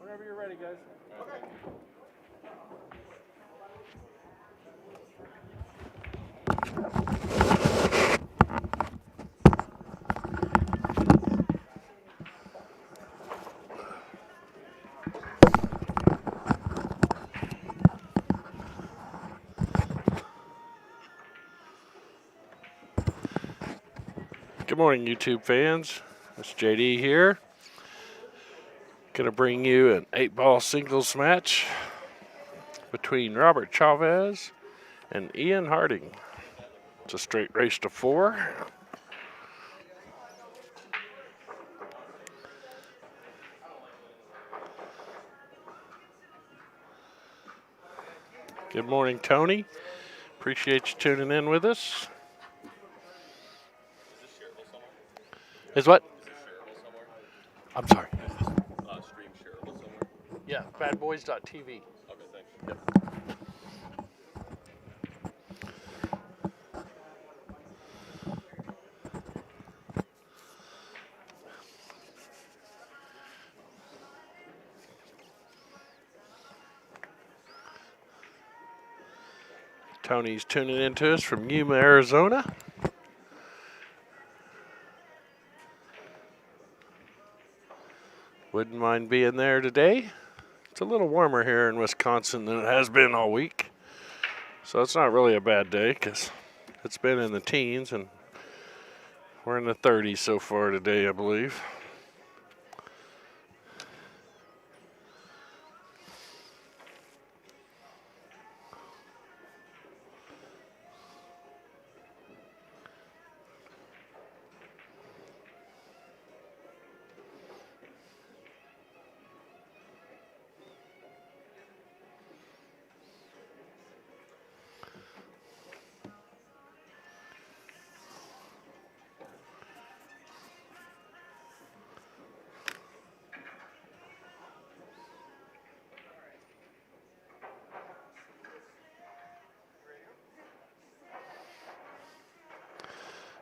Whenever you're ready, guys. Okay. Good morning, YouTube fans. It's JD here. Gonna bring you an 8-ball singles match between Robert Chavez and Ian Harding. It's a straight race to 4. Good morning, Tony. Appreciate you tuning in with us. Is what? I'm sorry. Stream shareable somewhere? Yeah, badboys.tv. Okay, thanks. Yep. Tony's tuning in to us from Yuma, Arizona. Wouldn't mind being there today. It's a little warmer here in Wisconsin than it has been all week. So it's not really a bad day because it's been in the teens and we're in the 30s so far today, I believe.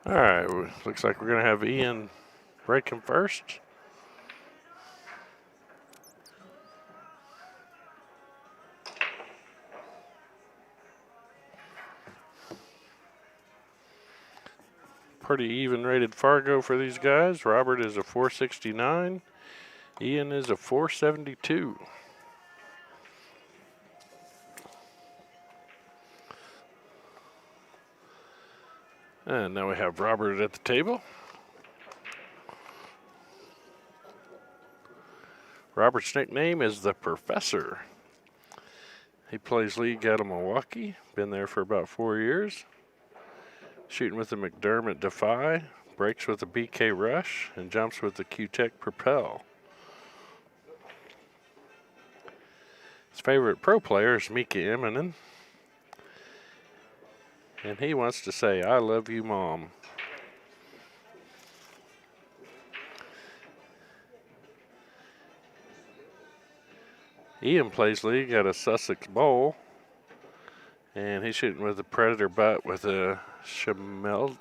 All right, looks like we're going to have Ian break him first. Pretty even rated Fargo for these guys. Robert is a 469. Ian is a 472. And now we have Robert at the table. Robert's nickname is the Professor. He plays league out of Milwaukee. Been there for about 4 years. Shooting with the McDermott Defy, breaks with the BK Rush, and jumps with the Q-Tech Propel. His favorite pro player is Mika Immonen. And he wants to say, "I love you, Mom." Ian plays league at a Sussex Bowl. And he's shooting with a Predator butt with a Schmelke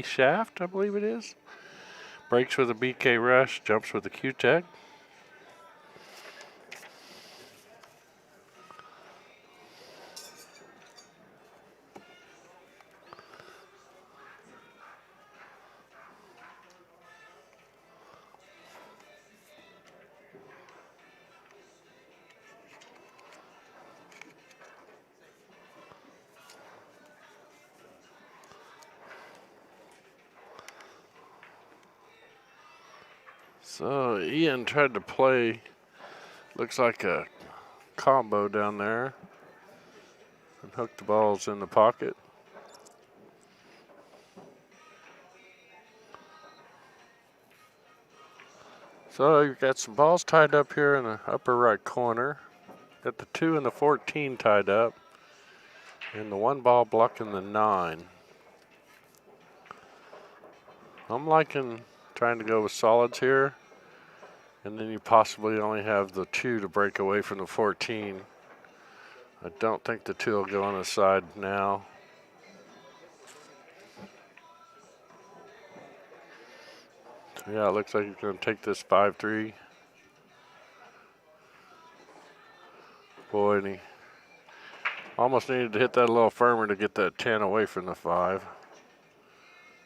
shaft, I believe it is. Breaks with a BK Rush, jumps with the Q-Tech. So Ian tried to play, looks like a combo down there and hook the balls in the pocket. So you've got some balls tied up here in the upper right corner. Got the 2 and the 14 tied up. And the 1 ball blocking the 9. I'm liking trying to go with solids here. And then you possibly only have the 2 to break away from the 14. I don't think the 2 will go on the side now. So yeah, it looks like he's going to take this 5-3. Boy, and he almost needed to hit that a little firmer to get that 10 away from the 5.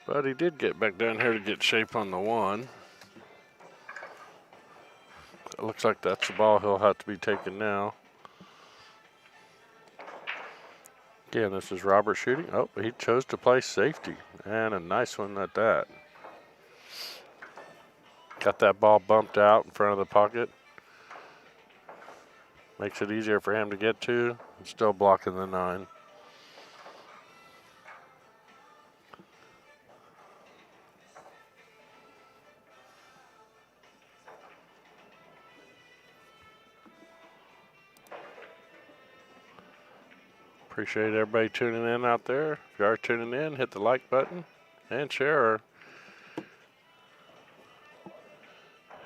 But he did get back down here to get shape on the 1. It looks like that's the ball he'll have to be taking now. Again, this is Robert shooting. Oh, he chose to play safety. And a nice one at that. Got that ball bumped out in front of the pocket. Makes it easier for him to get to. Still blocking the 9. Appreciate everybody tuning in out there. If you are tuning in, hit the like button and share.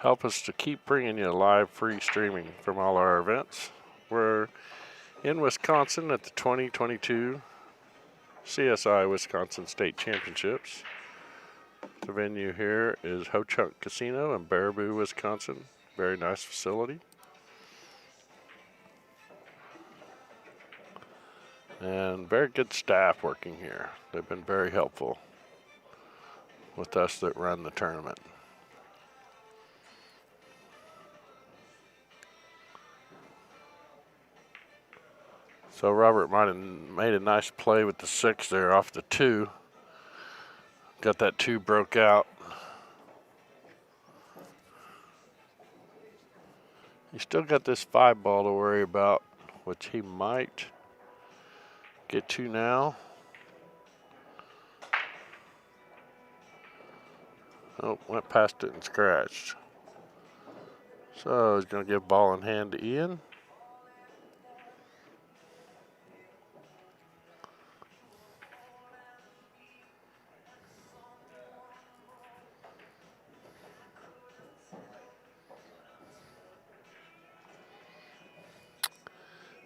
Help us to keep bringing you live free streaming from all our events. We're in Wisconsin at the 2022 CSI Wisconsin State Championships. The venue here is Ho Chunk Casino in Baraboo, Wisconsin. Very nice facility. And very good staff working here. They've been very helpful with us that run the tournament. So Robert might have made a nice play with the 6 there off the 2. Got that 2 broke out. He's still got this 5 ball to worry about, which he might get to now. Oh, went past it and scratched. So he's going to give ball in hand to Ian.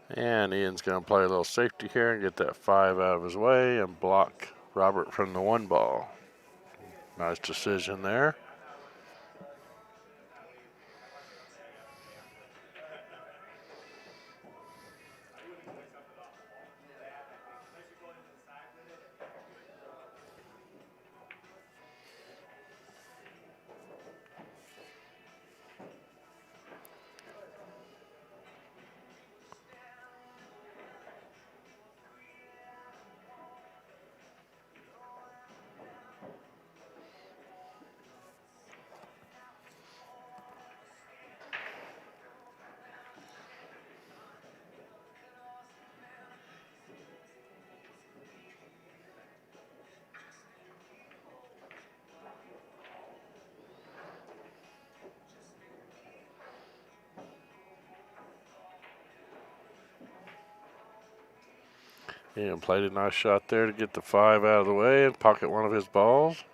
And Ian's going to play a little safety here and get that 5 out of his way and block Robert from the 1 ball. Nice decision there. Ian played a nice shot there to get the 5 out of the way and pocket one of his balls.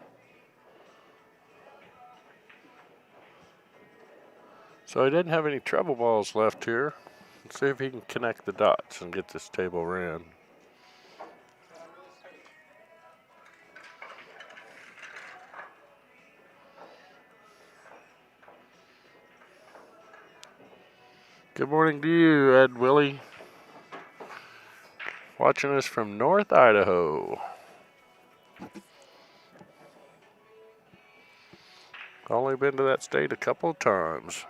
So he didn't have any trouble balls left here. Let's see if he can connect the dots and get this table ran. Good morning to you, Ed Willie. Watching us from North Idaho. Only been to that state a couple of times.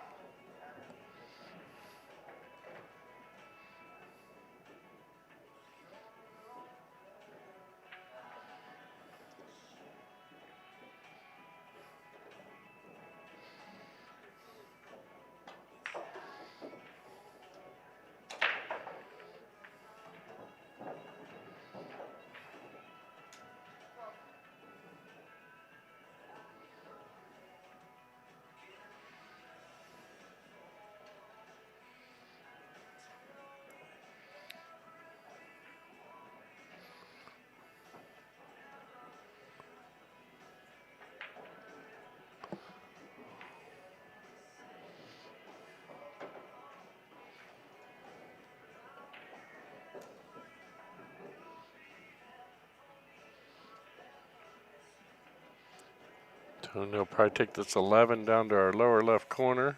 And he'll probably take this 11 down to our lower left corner.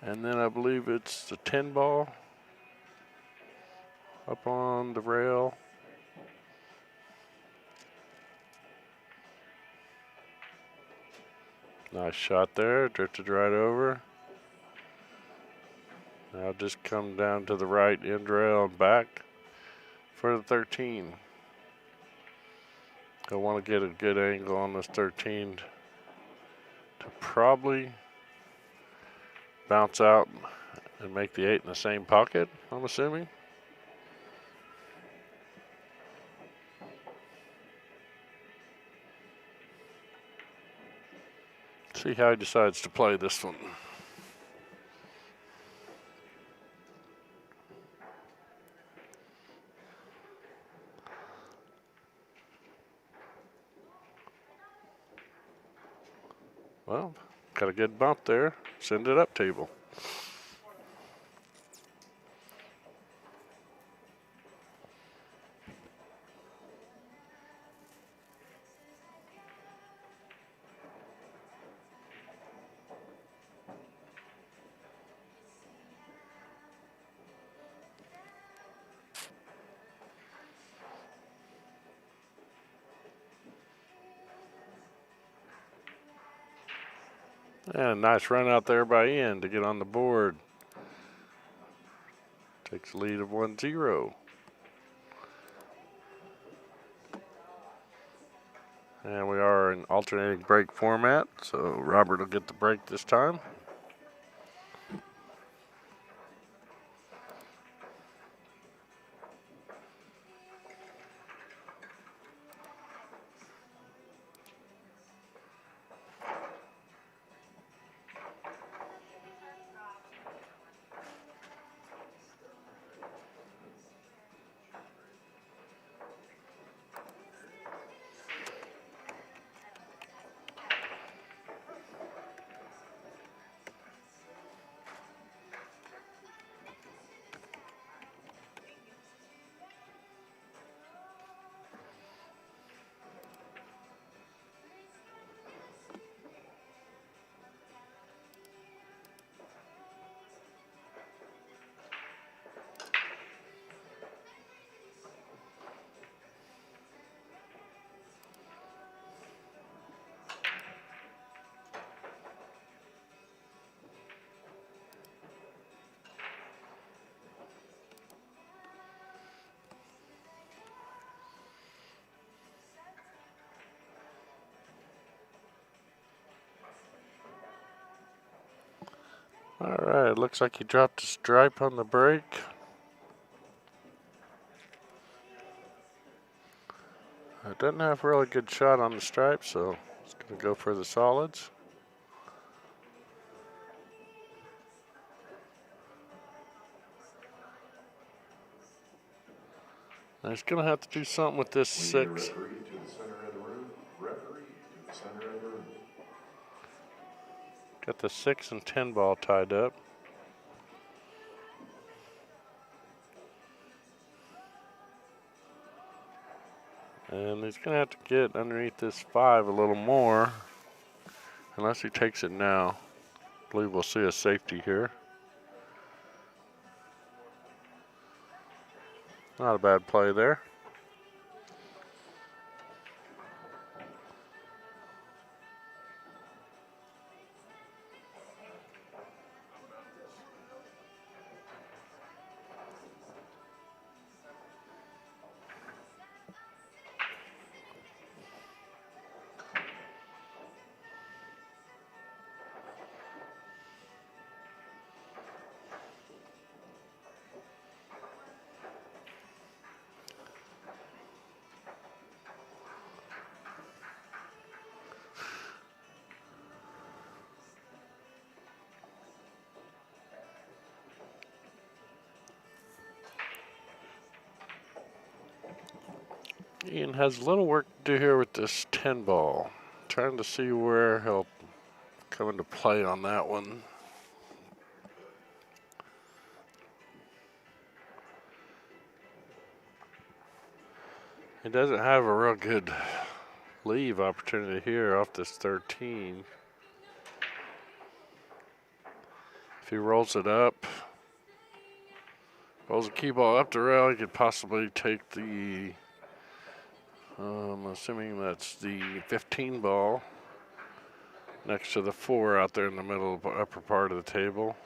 And then I believe it's the 10 ball up on the rail. Nice shot there, drifted right over. Now just come down to the right end rail and back for the 13. I want to get a good angle on this 13 to probably bounce out and make the 8 in the same pocket, I'm assuming. See how he decides to play this one. Well, got a good bump there. Send it up table. And a nice run out there by Ian to get on the board. Takes a lead of 1-0. And we are in alternating break format, so Robert will get the break this time. All right, looks like he dropped a stripe on the break. It doesn't have a really good shot on the stripe, so it's going to go for the solids. And he's going to have to do something with this 6. Referee to the center of the room. Referee to the center of the room. Got the 6 and 10 ball tied up. And he's going to have to get underneath this 5 a little more. Unless he takes it now. I believe we'll see a safety here. Not a bad play there. Ian has a little work to do here with this 10 ball. Trying to see where he'll come into play on that one. He doesn't have a real good leave opportunity here off this 13. If he rolls it up, rolls the cue ball up the rail, he could possibly take the, assuming that's the 15 ball, next to the 4 out there in the middle, upper part of the table.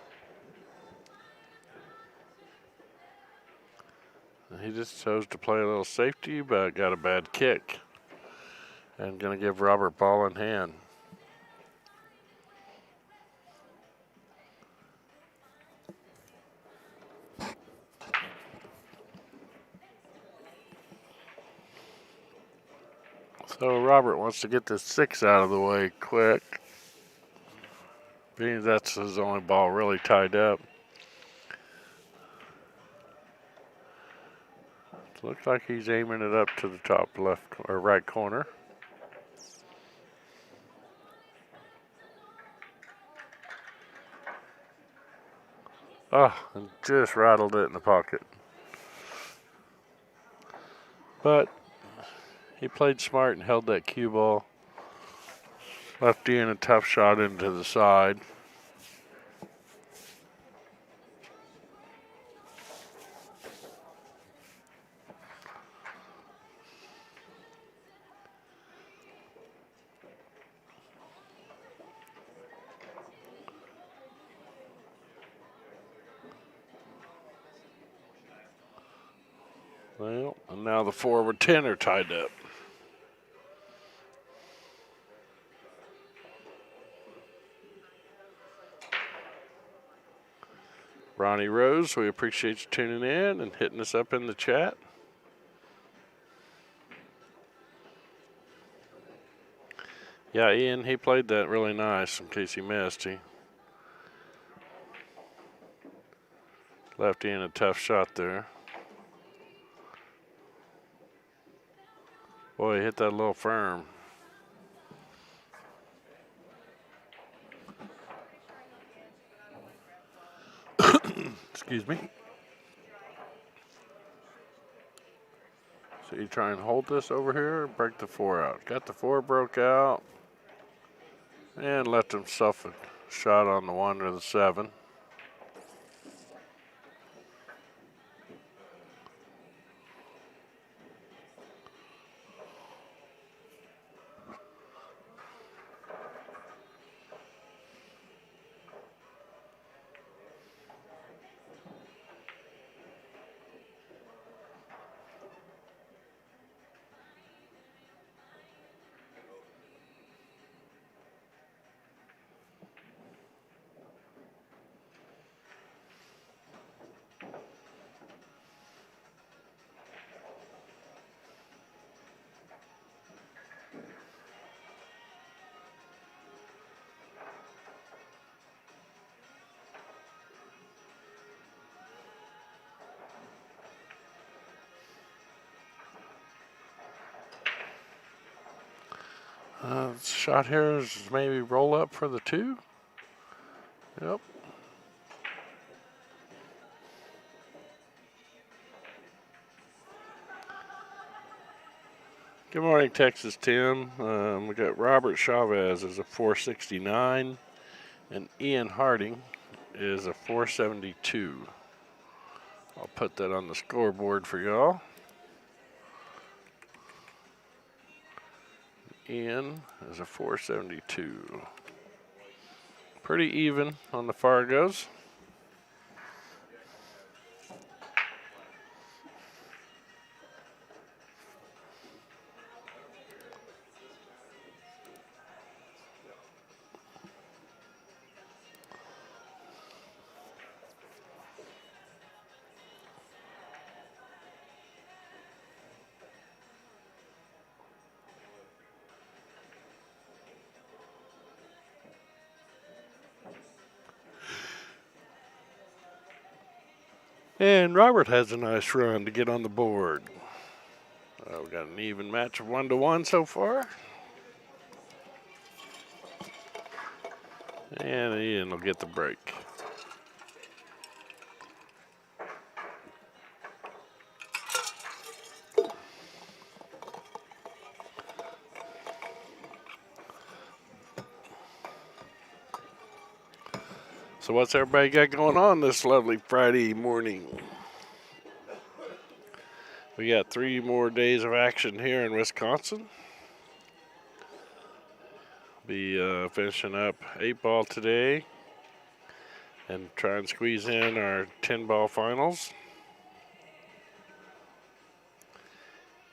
And he just chose to play a little safety, but got a bad kick. And gonna give Robert ball in hand. So Robert wants to get this 6 out of the way quick, being that's his only ball really tied up. Looks like he's aiming it up to the top left or right corner. Oh, and just rattled it in the pocket. But he played smart and held that cue ball. Lefty in a tough shot into the side. Well, and now the forward 10 are tied up. Ronnie Rose, we appreciate you tuning in and hitting us up in the chat. Yeah, Ian, he played that really nice in case he missed. He lefty in a tough shot there. Boy, he hit that a little firm. Excuse me. So you try and hold this over here, break the 4 out. Got the 4 broke out, and left himself a shot on the 1 or the 7. Shot here is maybe roll up for the 2. Yep. Good morning, Texas Tim. We got Robert Chavez as a 469, and Ian Harding is a 472. I'll put that on the scoreboard for y'all. Ian is a 472. Pretty even on the Fargos. And Robert has a nice run to get on the board. We got an even match of 1-1 so far. And Ian will get the break. So what's everybody got going on this lovely Friday morning? We got 3 more days of action here in Wisconsin. Be finishing up 8-ball today and try and squeeze in our 10-ball finals.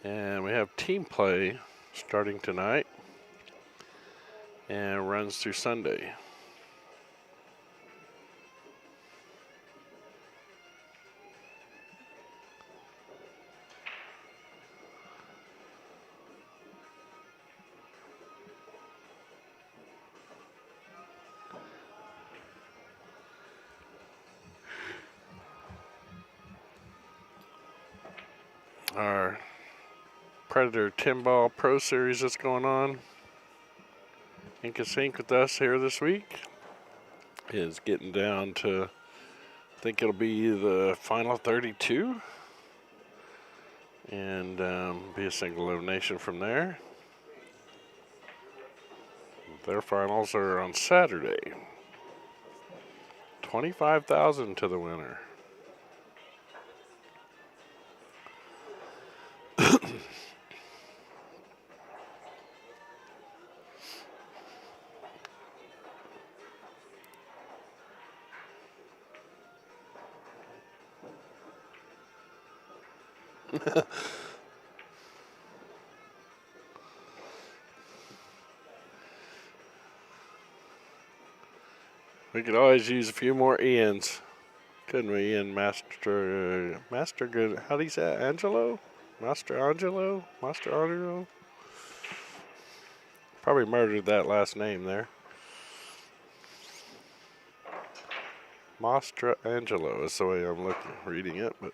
And we have team play starting tonight and runs through Sunday. Our Predator 10-ball Pro Series that's going on in sync with us here this week is getting down to, I think it'll be the final 32, and be a single elimination from there. Their finals are on Saturday. $25,000 to the winner. We could always use a few more Ians, couldn't we? Ian Master good. How do you say it? Angelo? Master Angelo? Probably murdered that last name there. Master Angelo is the way I'm reading it, but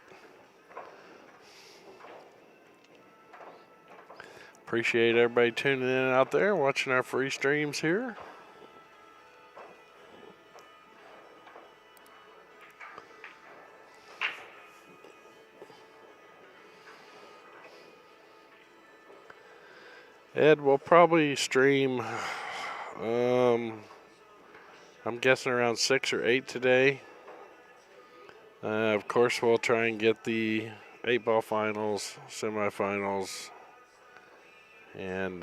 appreciate everybody tuning in out there, watching our free streams here. Ed will probably stream, I'm guessing around 6 or 8 today. Of course, we'll try and get the 8-ball finals, semifinals, and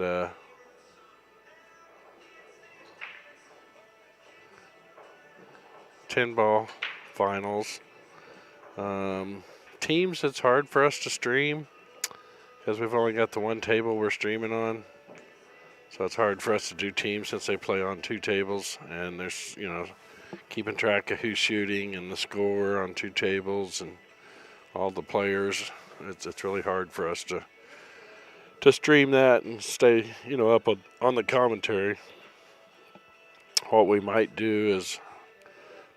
10-ball finals. Teams, it's hard for us to stream because we've only got the one table we're streaming on. So it's hard for us to do teams since they play on 2 tables, and there's, keeping track of who's shooting and the score on 2 tables and all the players. It's really hard for us to stream that and stay, up on the commentary. What we might do is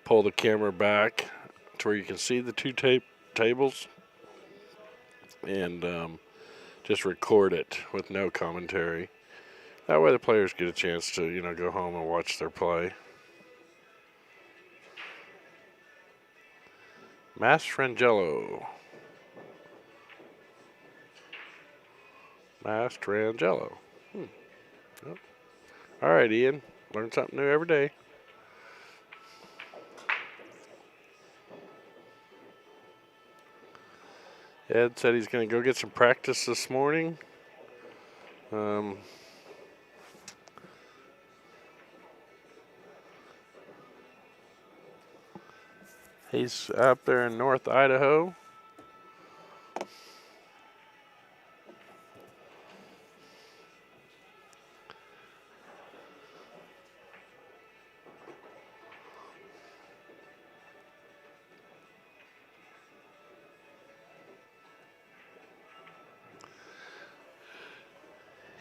pull the camera back to where you can see the 2 tables and just record it with no commentary. That way the players get a chance to, go home and watch their play. Mastrangelo. Yep. All right, Ian. Learn something new every day. Ed said he's going to go get some practice this morning. He's up there in North Idaho.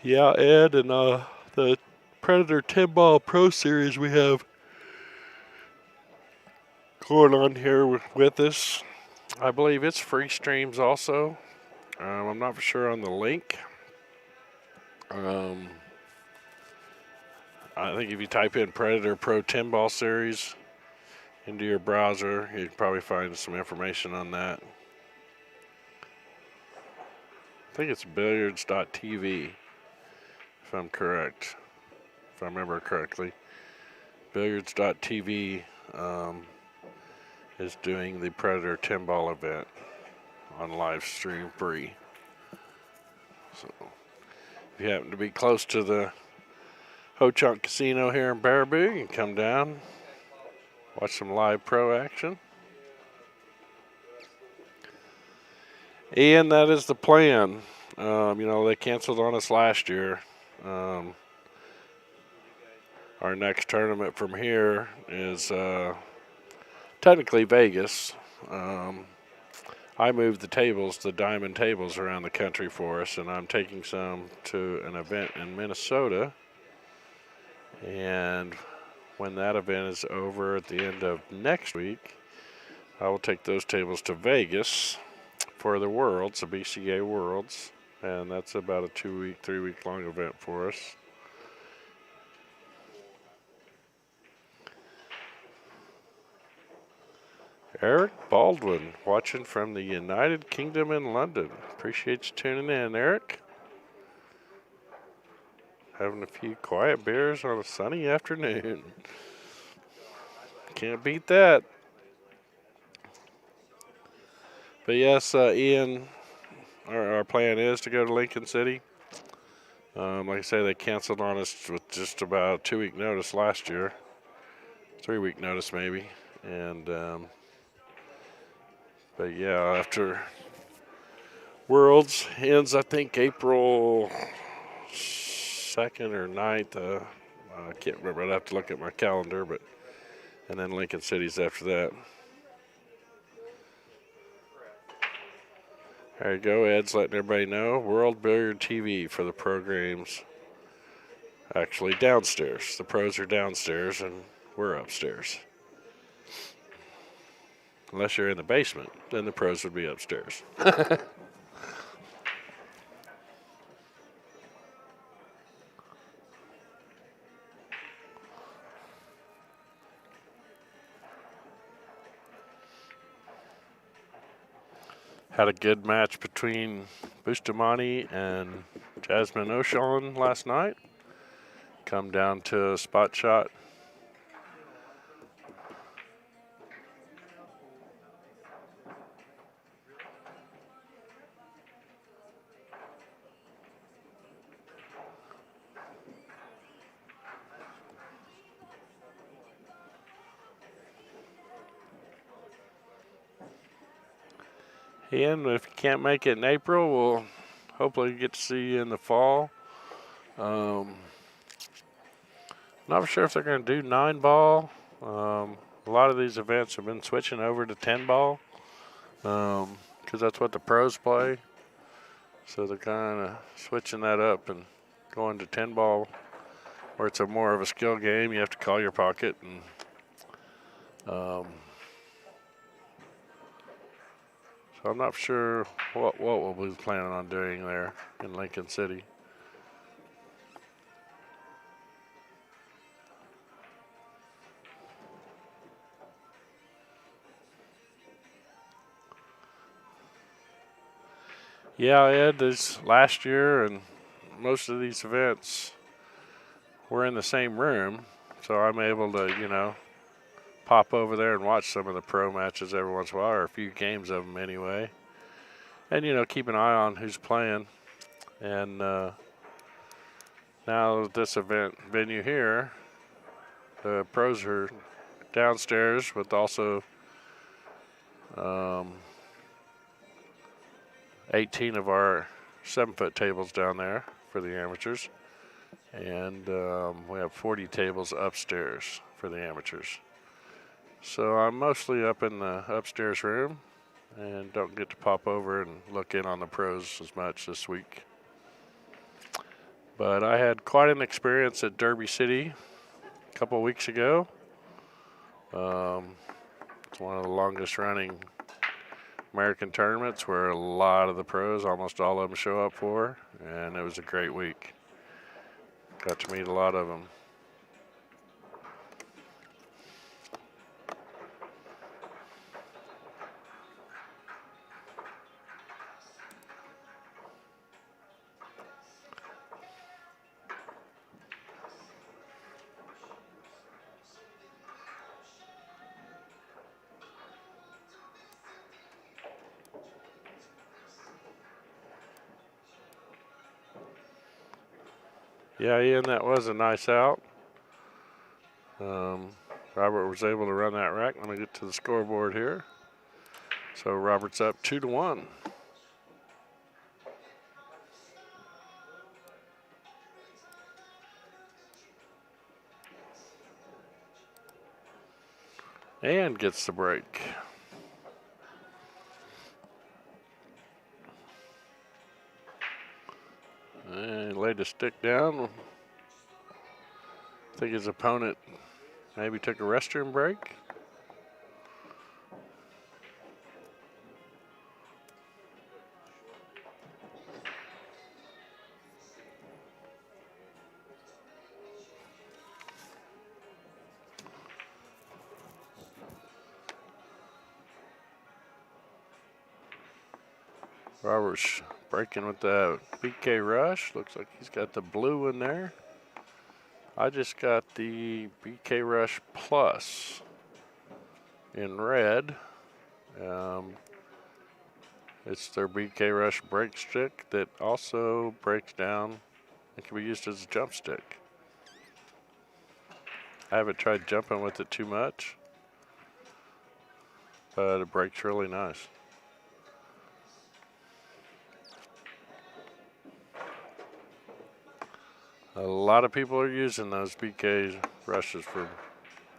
Yeah, Ed, and the Predator 10-ball Pro Series we have going on here with us. I believe it's free streams also. I'm not for sure on the link. I think if you type in Predator Pro 10-ball Series into your browser, you can probably find some information on that. I think it's billiards.tv, if I remember correctly. Billiards.tv is doing the Predator 10 ball event on live stream free. So if you happen to be close to the Ho Chunk Casino here in Baraboo, you can come down, watch some live pro action. And that is the plan. They canceled on us last year. Our next tournament from here is technically Vegas. I moved the tables, the diamond tables, around the country for us, and I'm taking some to an event in Minnesota. And when that event is over at the end of next week, I will take those tables to Vegas for the Worlds, the BCA Worlds, and that's about a 2-week, 3-week long event for us. Eric Baldwin, watching from the United Kingdom in London. Appreciate you tuning in, Eric. Having a few quiet beers on a sunny afternoon. Can't beat that. But yes, Ian, our plan is to go to Lincoln City. Like I say, they canceled on us with just about a 2-week notice last year. 3-week notice maybe. And but yeah, after Worlds ends, I think April 2nd or 9th. I can't remember. I'd have to look at my calendar, and then Lincoln City's after that. There you go. Ed's letting everybody know. World Billiard TV for the programs. Actually, downstairs. The pros are downstairs, and we're upstairs. Unless you're in the basement, then the pros would be upstairs. Had a good match between Bustamante and Jasmine O'Shawn last night. Come down to a spot shot. And if you can't make it in April, we'll hopefully get to see you in the fall. Not sure if they're going to do 9 ball. A lot of these events have been switching over to 10 ball because that's what the pros play. So they're kind of switching that up and going to 10 ball, where it's a more of a skill game. You have to call your pocket and so I'm not sure what we'll be planning on doing there in Lincoln City. Yeah, Ed, this last year and most of these events we're in the same room, so I'm able to, pop over there and watch some of the pro matches every once in a while, or a few games of them anyway. And, keep an eye on who's playing. And now this event venue here, the pros are downstairs with also 18 of our 7-foot tables down there for the amateurs. And we have 40 tables upstairs for the amateurs. So I'm mostly up in the upstairs room and don't get to pop over and look in on the pros as much this week. But I had quite an experience at Derby City a couple of weeks ago. It's one of the longest running American tournaments where a lot of the pros, almost all of them, show up for, and it was a great week. Got to meet a lot of them. Yeah, Ian, that was a nice out. Robert was able to run that rack. Let me get to the scoreboard here. So Robert's up 2-1. And gets the break. And laid the stick down. I think his opponent maybe took a restroom break. Robert's breaking with the BK Rush. Looks like he's got the blue in there. I just got the BK Rush Plus in red. It's their BK Rush break stick that also breaks down and can be used as a jump stick. I haven't tried jumping with it too much, but it breaks really nice. A lot of people are using those BK Rushes for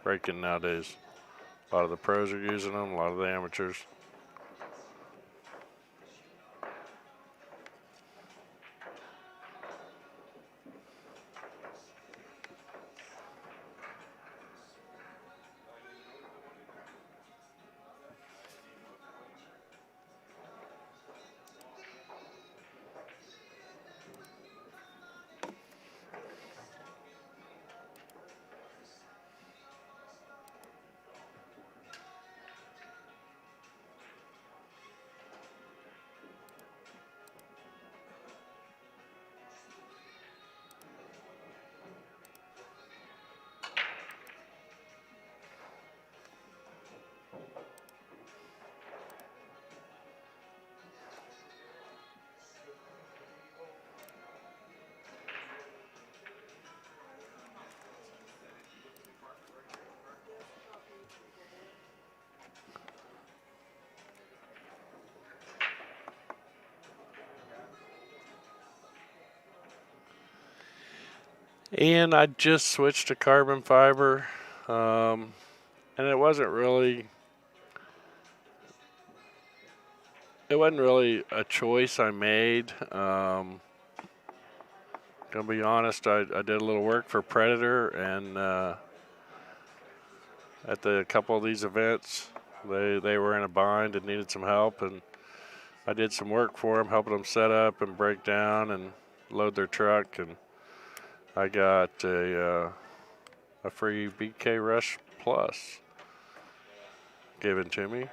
breaking nowadays. A lot of the pros are using them, a lot of the amateurs. And I just switched to carbon fiber, and it wasn't really a choice I made. Gonna be honest, I did a little work for Predator, and at a couple of these events, they were in a bind and needed some help, and I did some work for them, helping them set up and break down and load their truck, and I got a free BK Rush Plus given to me.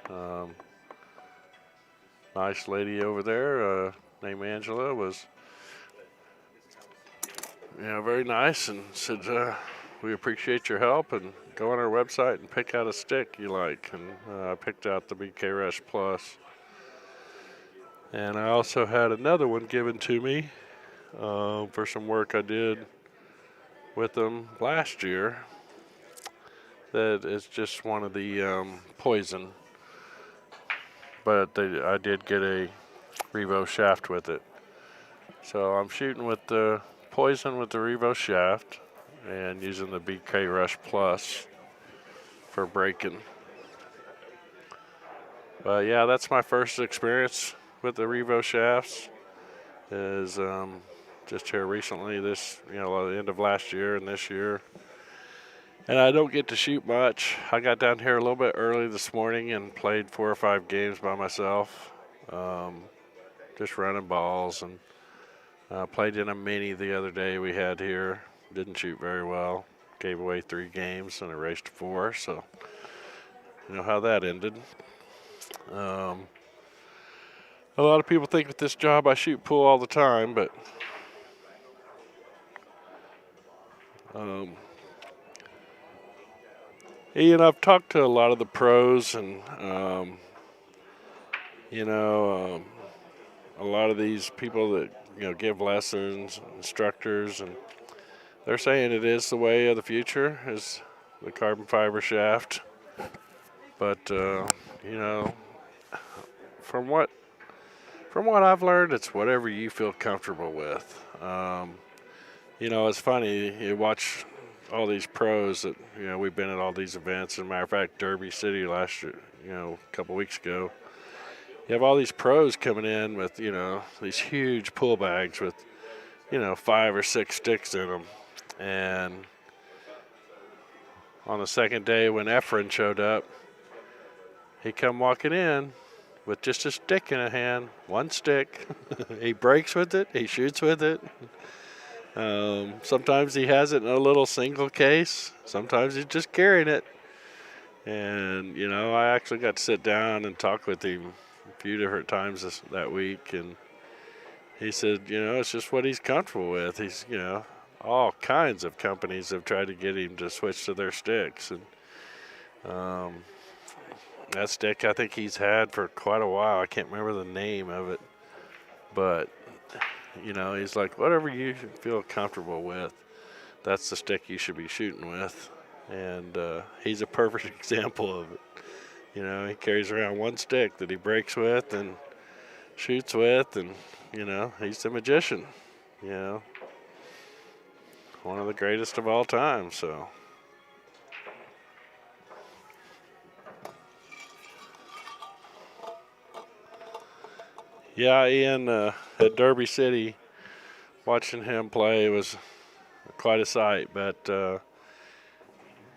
Nice lady over there named Angela was, very nice and said, we appreciate your help and go on our website and pick out a stick you like. And I picked out the BK Rush Plus. And I also had another one given to me for some work I did with them last year. That is just one of the poison. But I did get a Revo shaft with it. So I'm shooting with the poison with the Revo shaft and using the BK Rush Plus for breaking. But yeah, that's my first experience with the Revo shafts. Is just here recently, this the end of last year and this year. And I don't get to shoot much. I got down here a little bit early this morning and played 4 or 5 games by myself, just running balls, and played in a mini the other day we had here. Didn't shoot very well. Gave away 3 games and erased 4, so you know how that ended. A lot of people think with this job I shoot pool all the time, but I've talked to a lot of the pros, and a lot of these people that give lessons, instructors, and they're saying it is the way of the future, is the carbon fiber shaft. But you know, from what I've learned, it's whatever you feel comfortable with. You know, it's funny, you watch all these pros that, you know, we've been at all these events. As a matter of fact, Derby City last year, you know, a couple weeks ago, you have all these pros coming in with, you know, these huge pull bags with, you know, 5 or 6 sticks in them. And on the second day when Efren showed up, he come walking in with just a stick in a hand, 1 stick. He breaks with it, he shoots with it. Sometimes he has it in a little single case. Sometimes he's just carrying it. And, you know, I actually got to sit down and talk with him a few different times that week. And he said, you know, it's just what he's comfortable with. He's, you know, all kinds of companies have tried to get him to switch to their sticks. And that stick I think he's had for quite a while. I can't remember the name of it. But you know, he's like, whatever you feel comfortable with, that's the stick you should be shooting with. And he's a perfect example of it. You know, he carries around 1 stick that he breaks with and shoots with, and, you know, he's a magician, you know. One of the greatest of all time, so. Yeah, Ian, at Derby City, watching him play was quite a sight, but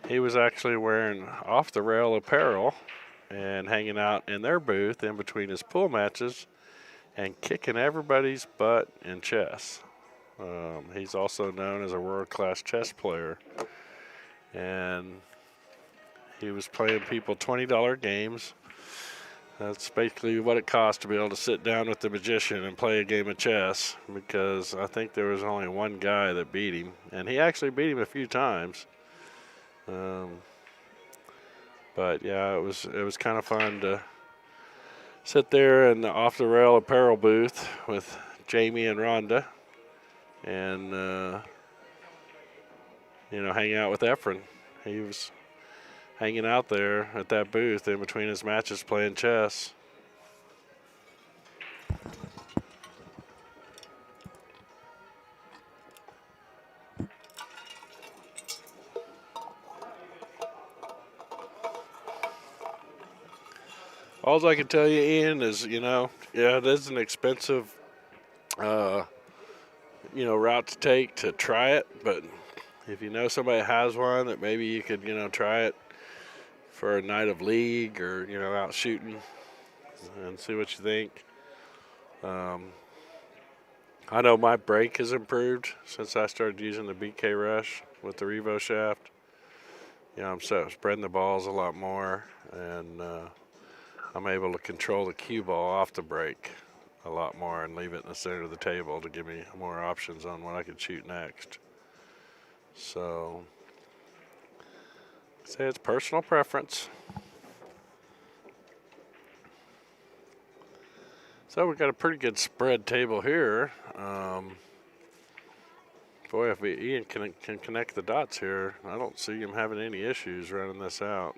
he was actually wearing off-the-rail apparel and hanging out in their booth in between his pool matches and kicking everybody's butt in chess. He's also known as a world-class chess player, and he was playing people $20 games. That's basically what it costs to be able to sit down with the magician and play a game of chess, because I think there was only 1 guy that beat him, and he actually beat him a few times. But yeah, it was kind of fun to sit there in the off-the-rail apparel booth with Jamie and Rhonda, and you know, hang out with Efren. He was hanging out there at that booth in between his matches playing chess. All I can tell you, Ian, is, you know, yeah, it is an expensive, you know, route to take to try it, but if you know somebody has one, that maybe you could, you know, try it for a night of league, or, you know, out shooting and see what you think. I know my break has improved since I started using the BK Rush with the Revo shaft. You know, I'm spreading the balls a lot more, and I'm able to control the cue ball off the break a lot more and leave it in the center of the table to give me more options on what I could shoot next. So, say it's personal preference. So we've got a pretty good spread table here. Boy, if Ian can connect the dots here, I don't see him having any issues running this out.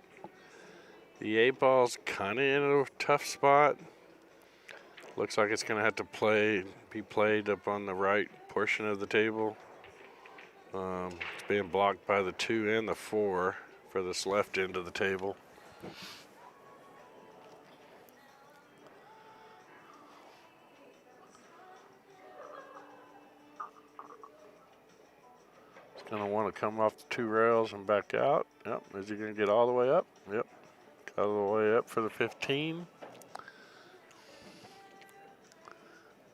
The 8-ball's kind of in a tough spot. Looks like it's going to have to be played up on the right portion of the table. It's being blocked by the 2 and the 4 for this left end of the table. It's going to want to come off the 2 rails and back out. Yep. Is he going to get all the way up? Yep. Got all the way up for the 15.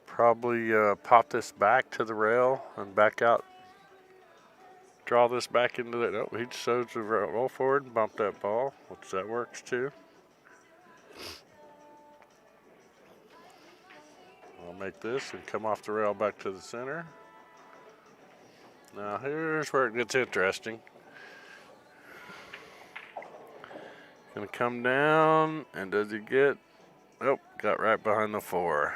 Probably pop this back to the rail and back out. Draw this back into the. Oh, he just shows the roll forward and bump that ball, which that works too. I'll make this and come off the rail back to the center. Now here's where it gets interesting. Gonna come down, and does he get? Oh, got right behind the 4.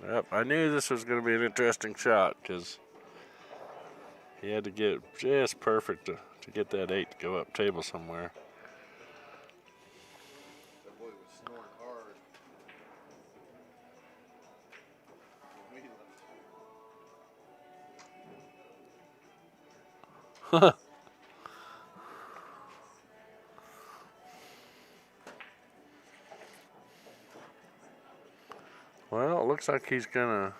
Yep, I knew this was gonna be an interesting shot, because He had to get just perfect to get that 8 to go up table somewhere. That boy was snoring hard. When we left. Well, it looks like he's gonna.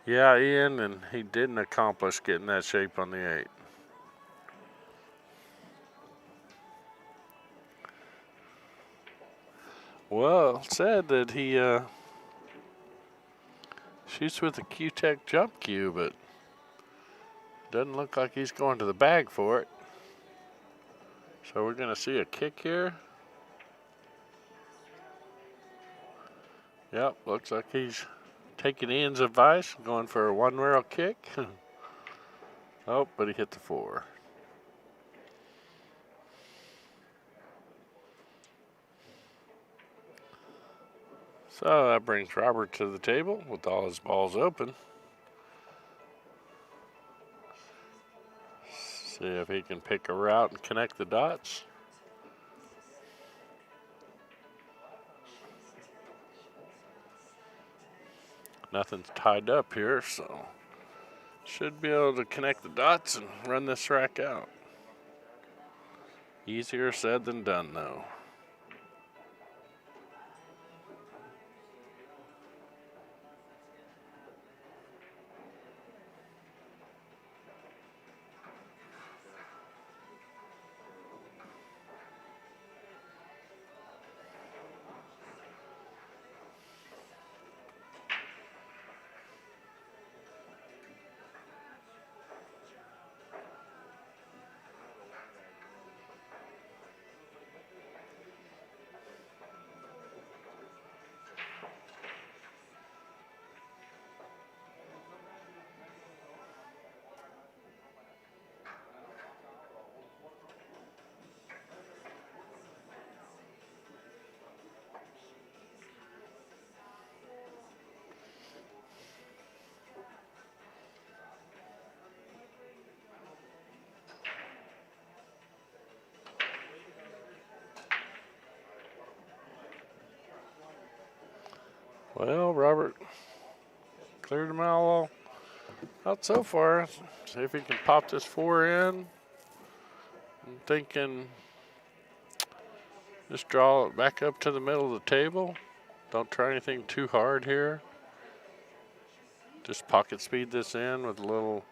Yeah, Ian, and he didn't accomplish getting that shape on the 8. Well, it said that he shoots with a Q-Tech jump cue, but doesn't look like he's going to the bag for it. So we're gonna see a kick here. Yep, looks like he's taking Ian's advice, going for a 1-rail kick. Oh, but he hit the 4. So that brings Robert to the table with all his balls open. See if he can pick a route and connect the dots. Nothing's tied up here, so should be able to connect the dots and run this rack out. Easier said than done, though. Well, Robert cleared them all out so far. See if he can pop this 4 in. I'm thinking just draw it back up to the middle of the table. Don't try anything too hard here. Just pocket speed this in with a little.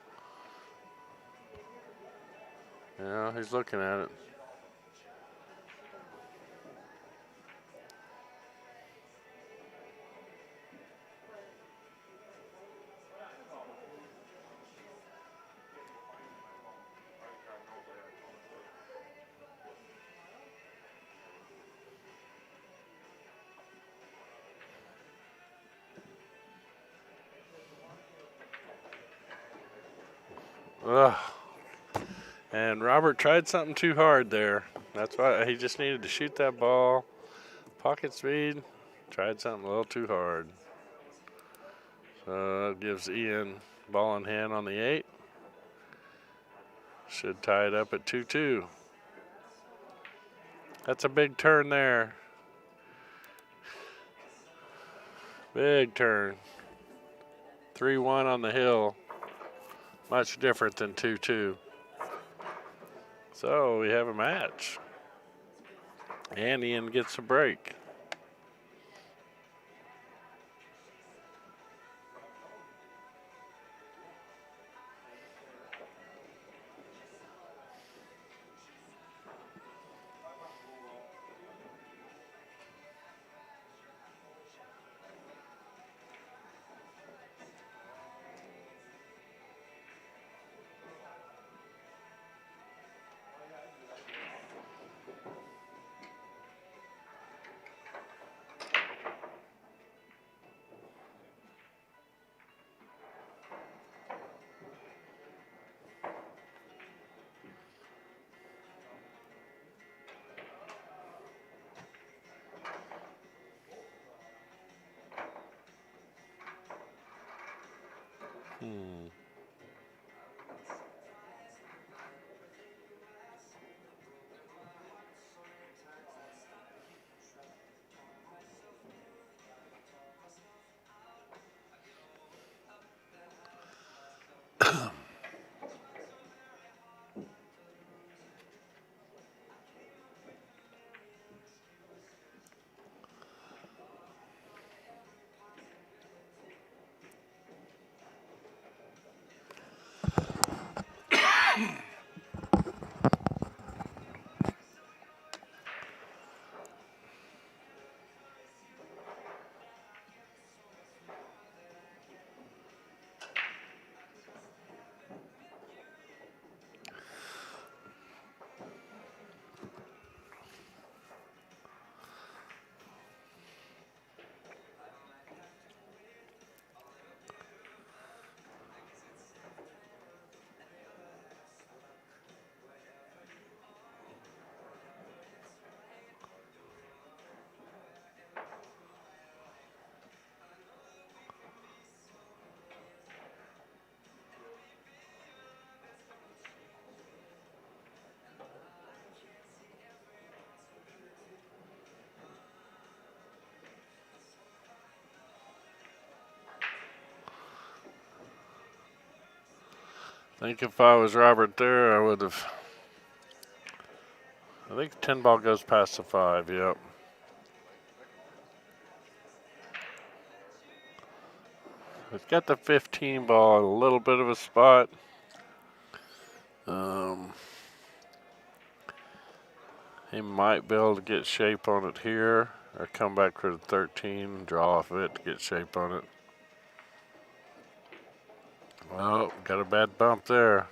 Yeah, he's looking at it. Ugh. And Robert tried something too hard there. That's why he just needed to shoot that ball. Pocket speed, tried something a little too hard. So that gives Ian ball in hand on the 8. Should tie it up at 2-2. That's a big turn there. Big turn. 3-1 on the hill. Much different than 2-2. So we have a match. And Ian gets a break. Hmm. I think if I was Robert there, I would have. I think 10 ball goes past the 5. Yep. It's got the 15 ball in a little bit of a spot. He might be able to get shape on it here, or come back for the 13, draw off it to get shape on it. Well, got a bad bump there.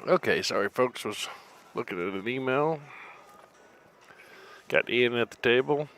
Okay, sorry folks, was looking at an email. Got Ian at the table.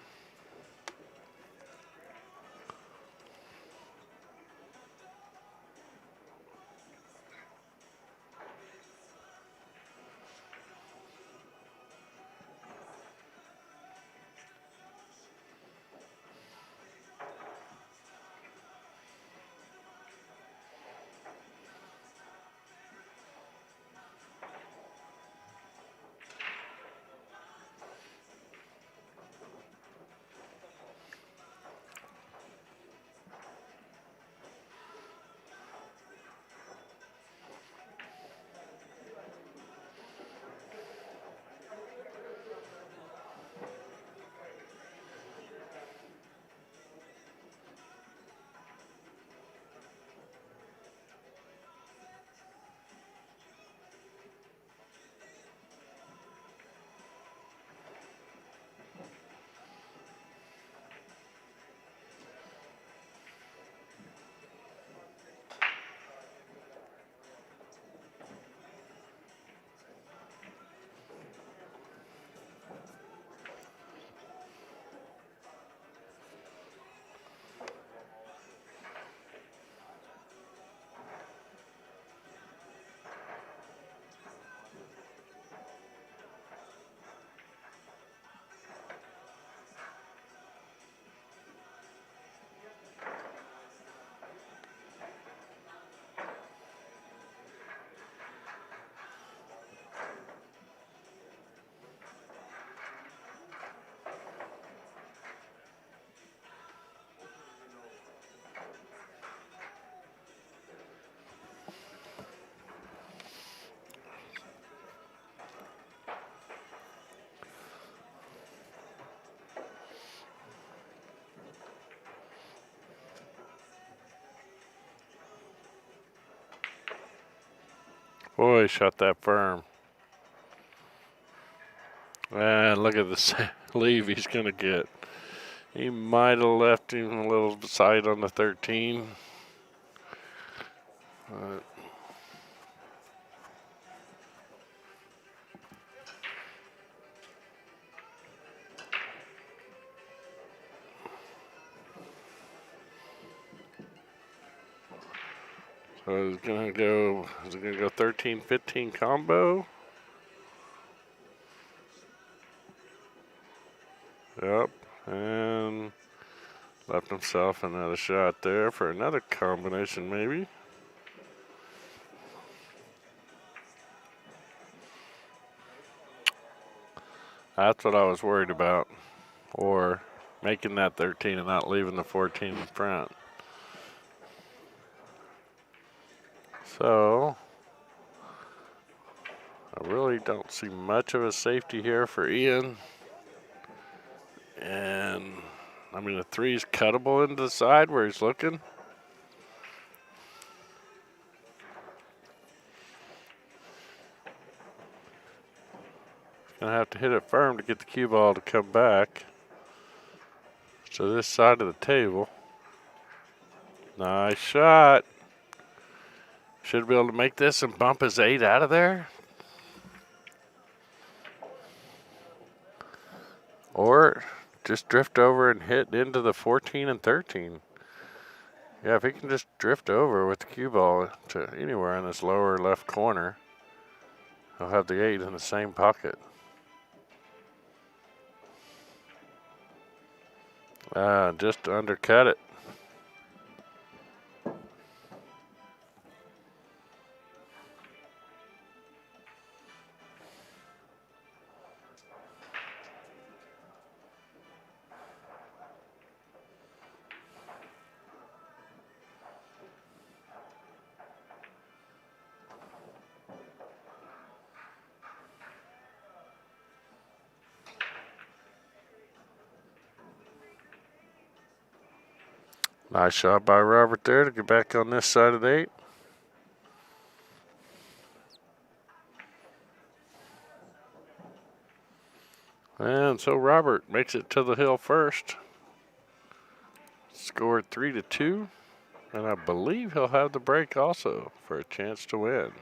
Boy, shot that firm. And look at this leave he's going to get. He might have left him a little side on the 13. So it's going to go, is it going to go 13-15 combo? Yep. And left himself another shot there for another combination maybe. That's what I was worried about. Or making that 13 and not leaving the 14 in front. So, I really don't see much of a safety here for Ian. And, I mean, the 3's cuttable into the side where he's looking. Gonna have to hit it firm to get the cue ball to come back to this side of the table. Nice shot. Should be able to make this and bump his 8 out of there. Or just drift over and hit into the 14 and 13. Yeah, if he can just drift over with the cue ball to anywhere in this lower left corner, he'll have the 8 in the same pocket. Just undercut it. Nice shot by Robert there to get back on this side of the 8. And so Robert makes it to the hill first. Scored 3-2. And I believe he'll have the break also for a chance to win.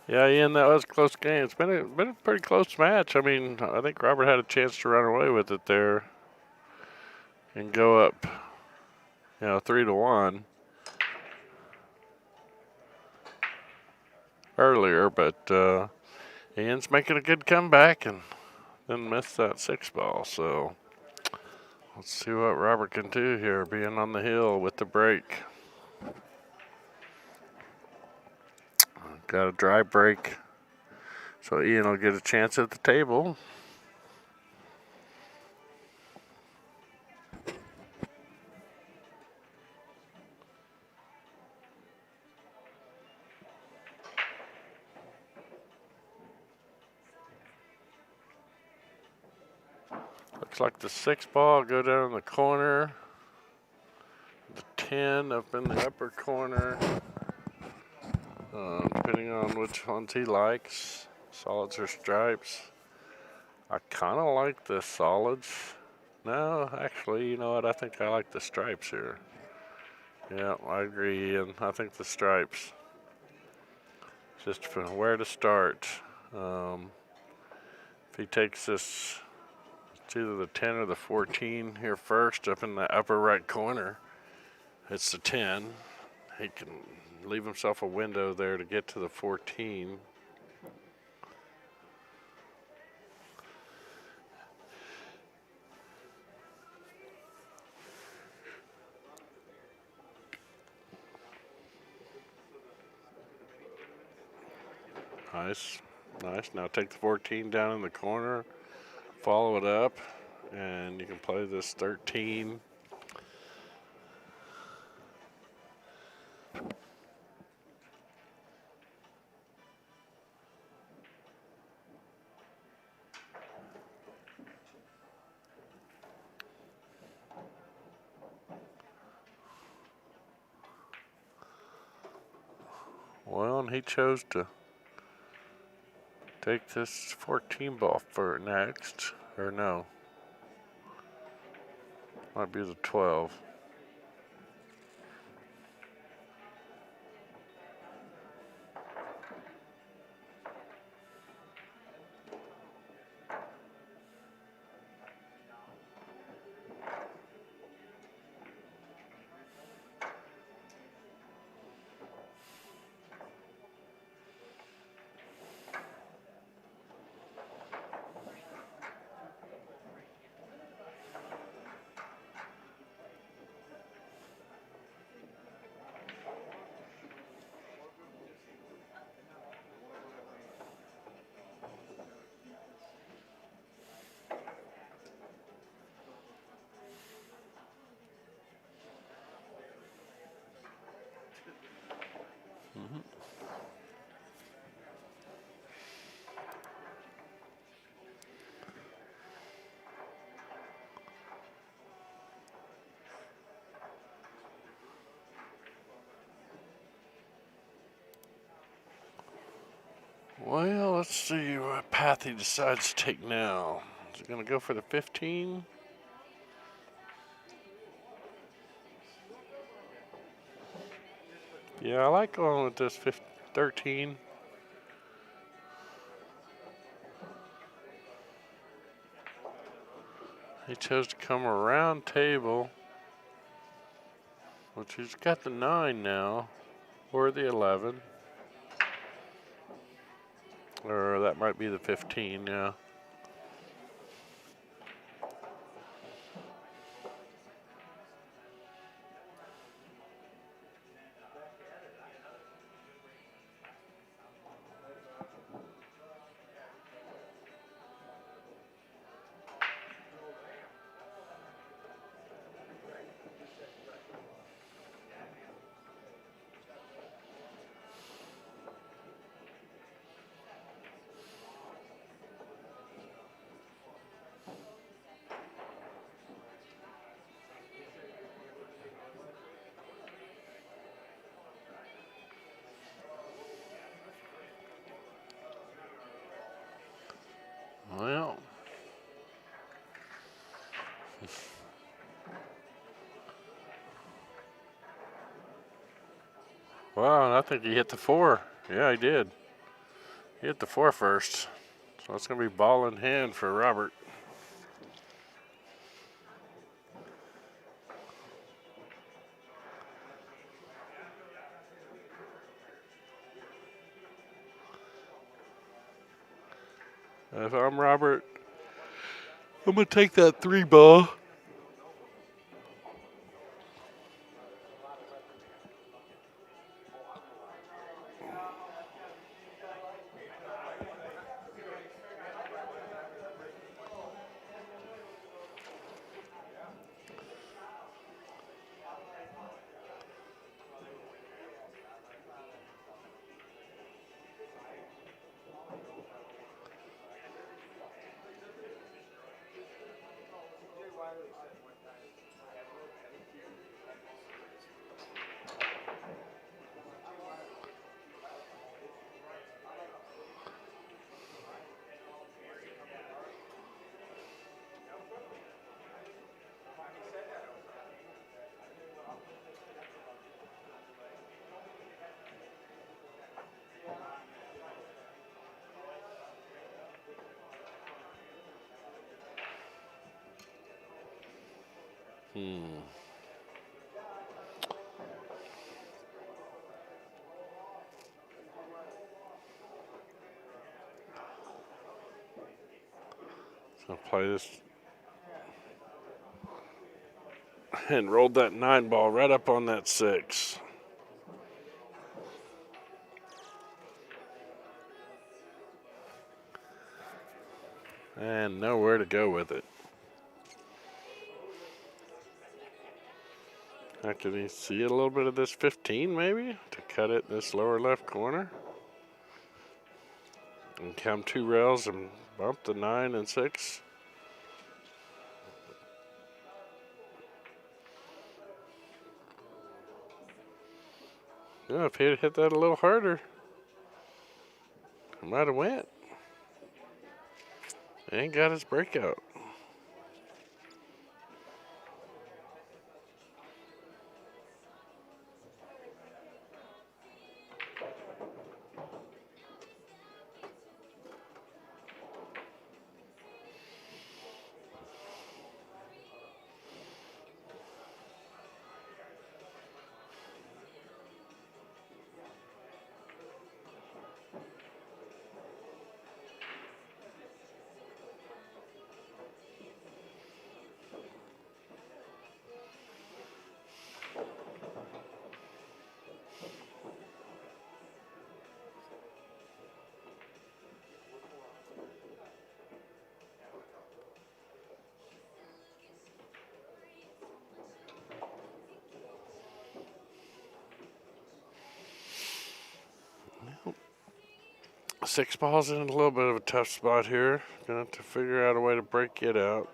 Yeah, Ian, that was a close game. It's been a pretty close match. I mean, I think Robert had a chance to run away with it there and go up, 3-1 earlier. But Ian's making a good comeback and then missed that 6 ball. So let's see what Robert can do here, being on the hill with the break. Got a dry break, so Ian will get a chance at the table. Looks like the 6 ball go down in the corner. The 10 up in the upper corner. Depending on which ones he likes, solids or stripes. I kind of like the solids. No, actually, you know what? I think I like the stripes here. Yeah, I agree, and I think the stripes. Just from where to start. If he takes this, it's either the 10 or the 14 here first, up in the upper right corner. It's the 10. He can leave himself a window there to get to the 14. Nice. Nice. Now take the 14 down in the corner, follow it up, and you can play this 13. Well, and he chose to take this 14 ball for next, or no, might be the 12. Well, let's see what path he decides to take now. Is he going to go for the 15? Yeah, I like going with this 13. He chose to come around table, which he's got the 9 now, or the 11. Or that might be the 15, yeah. Well, wow, I think he hit the 4. Yeah, he did. He hit the 4 first. So it's going to be ball in hand for Robert. If I'm Robert, I'm going to take that 3 ball. So play this. And rolled that 9 ball right up on that 6. And nowhere to go with it. Can you see a little bit of this 15 maybe to cut it in this lower left corner? And come 2 rails and bump the 9 and 6. Yeah, if he'd hit that a little harder, he might have went. And got his breakout. Six ball's in a little bit of a tough spot here. Gonna have to figure out a way to break it out.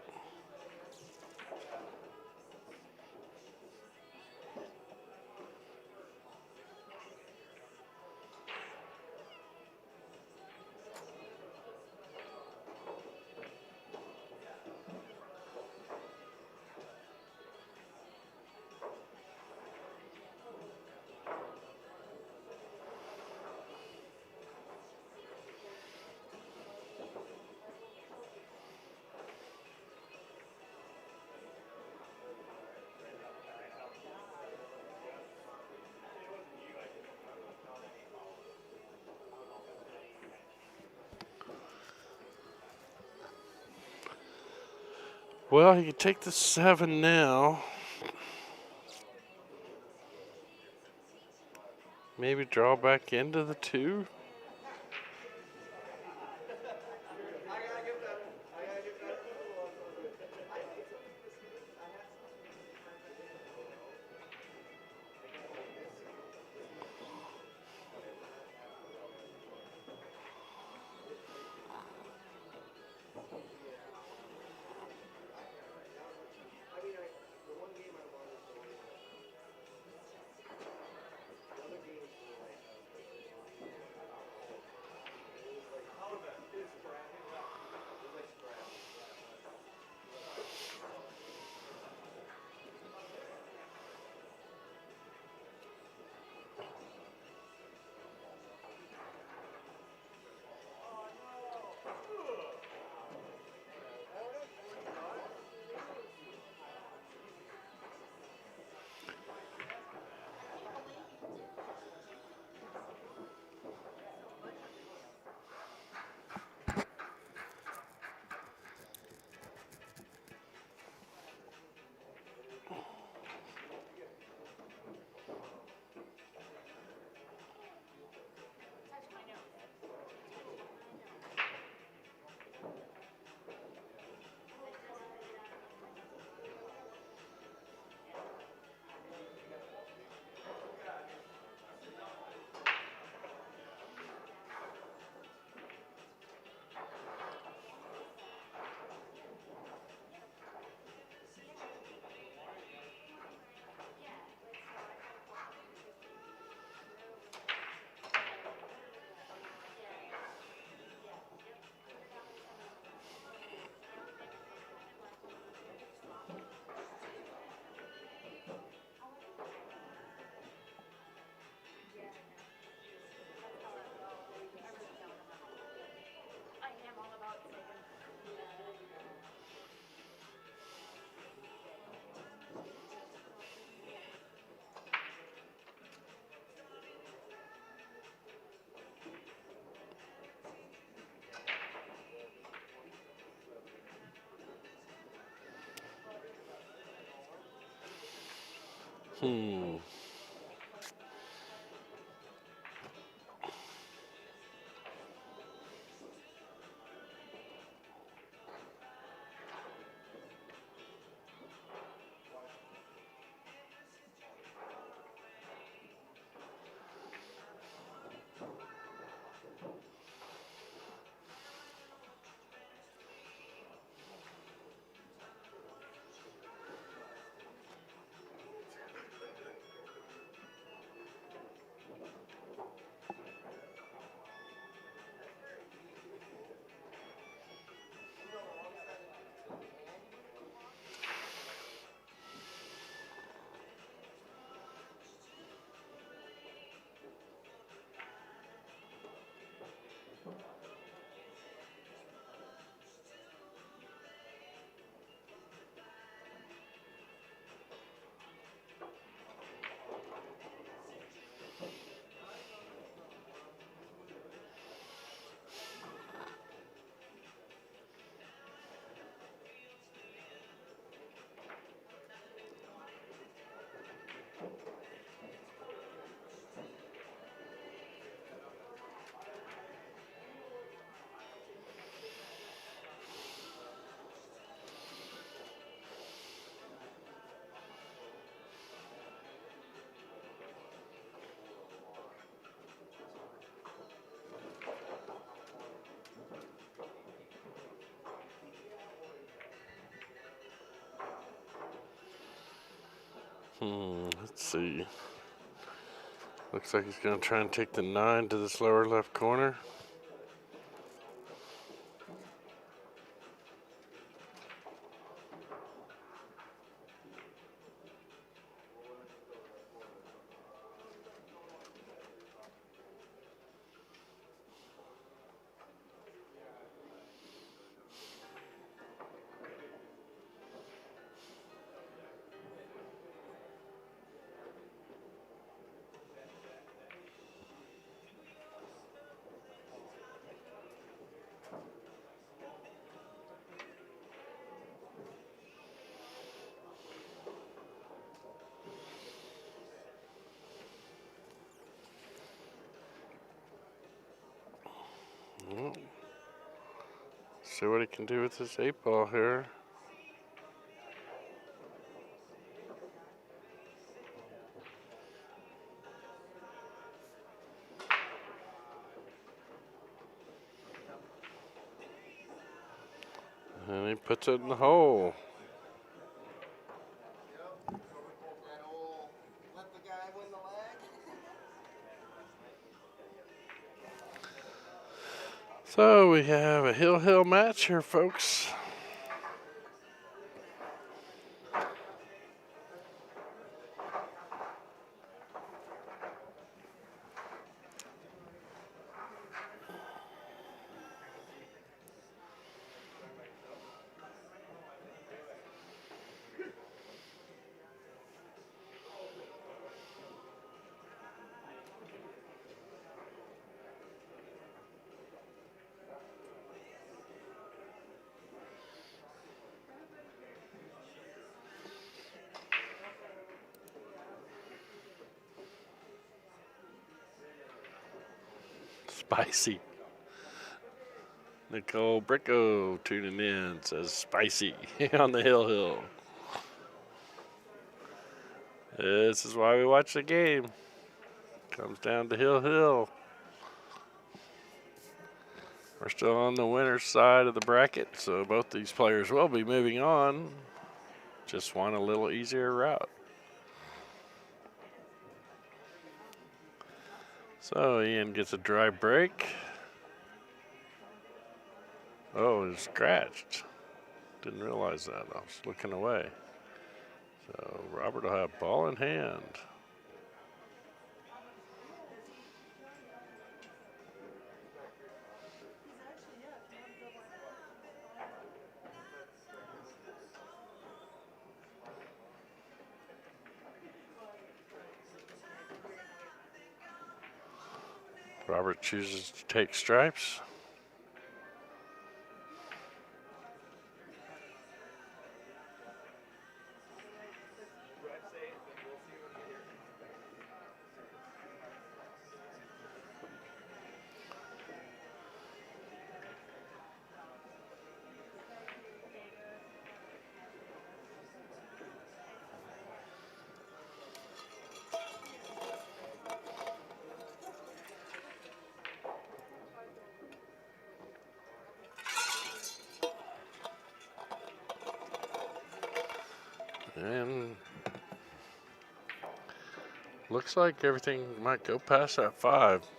Well, he could take the 7 now. Maybe draw back into the 2. Let's see. Looks like he's going to try and take the 9 to this lower left corner. Well, see what he can do with this 8-ball here. And he puts it in the hole. That old, let the guy win the leg. So we have a hill match here, folks. Spicy. Nicole Bricko tuning in, says spicy on the hill. This is why we watch the game. Comes down to hill. We're still on the winner's side of the bracket, so both these players will be moving on. Just want a little easier route. So Ian gets a dry break. Oh, it's scratched. Didn't realize that. I was looking away. So Robert will have ball in hand. Robert chooses to take stripes. And looks like everything might go past that 5. So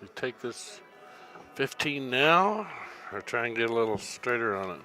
we take this 15 now, or try and get a little straighter on it.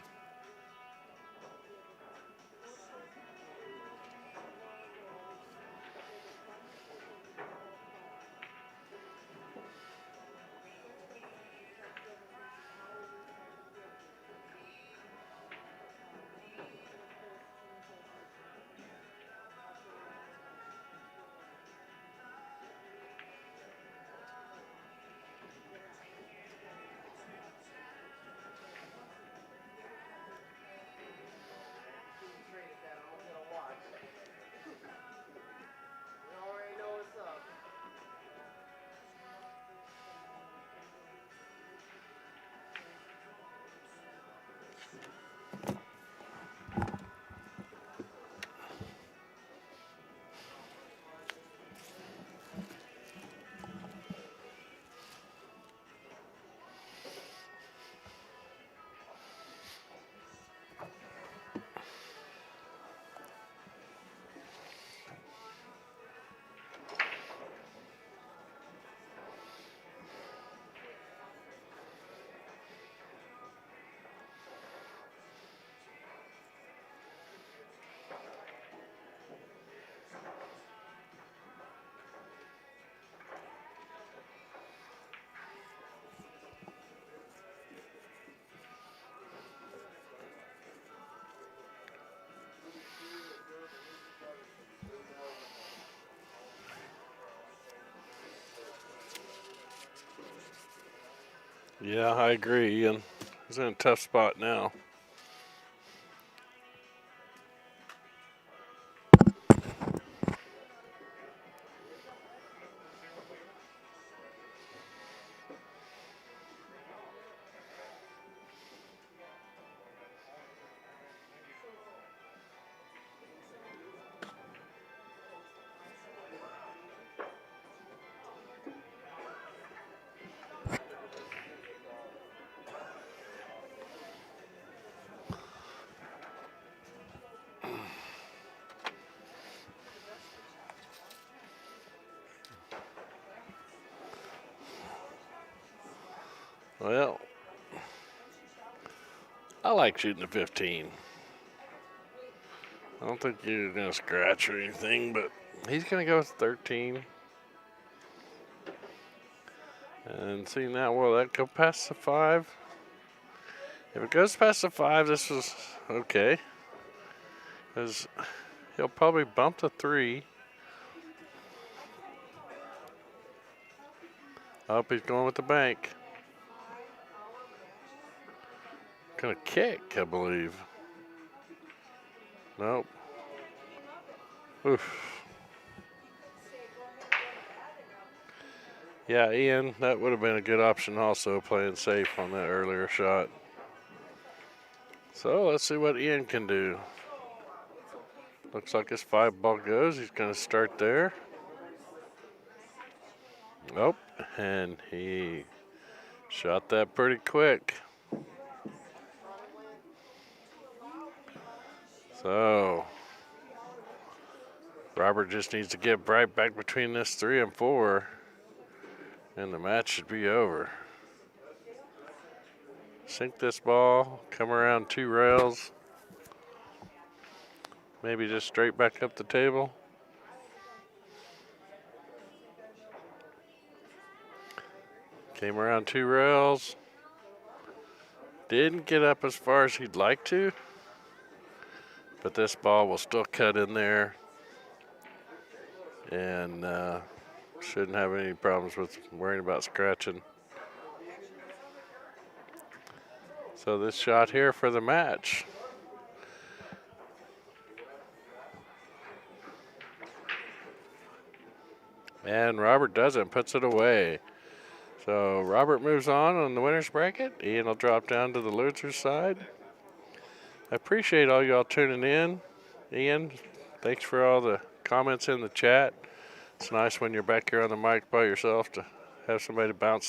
Yeah, I agree, Ian. He's in a tough spot now. Well, I like shooting the 15. I don't think you're going to scratch or anything, but he's going to go with 13. And see now, will that go past the 5? If it goes past the 5, this is okay. Because he'll probably bump the 3. Up, he's going with the bank. Gonna kick, I believe. Nope. Oof. Yeah, Ian, that would have been a good option also, playing safe on that earlier shot. So let's see what Ian can do. Looks like his 5 ball goes. He's gonna start there. Nope, and he shot that pretty quick. So Robert just needs to get right back between this 3 and 4, and the match should be over. Sink this ball, come around 2 rails, maybe just straight back up the table. Came around 2 rails, didn't get up as far as he'd like to, but this ball will still cut in there and shouldn't have any problems with worrying about scratching. So this shot here for the match. And Robert doesn't, puts it away. So Robert moves on the winner's bracket. Ian will drop down to the loser's side. I appreciate all y'all tuning in. Ian, thanks for all the comments in the chat. It's nice when you're back here on the mic by yourself to have somebody to bounce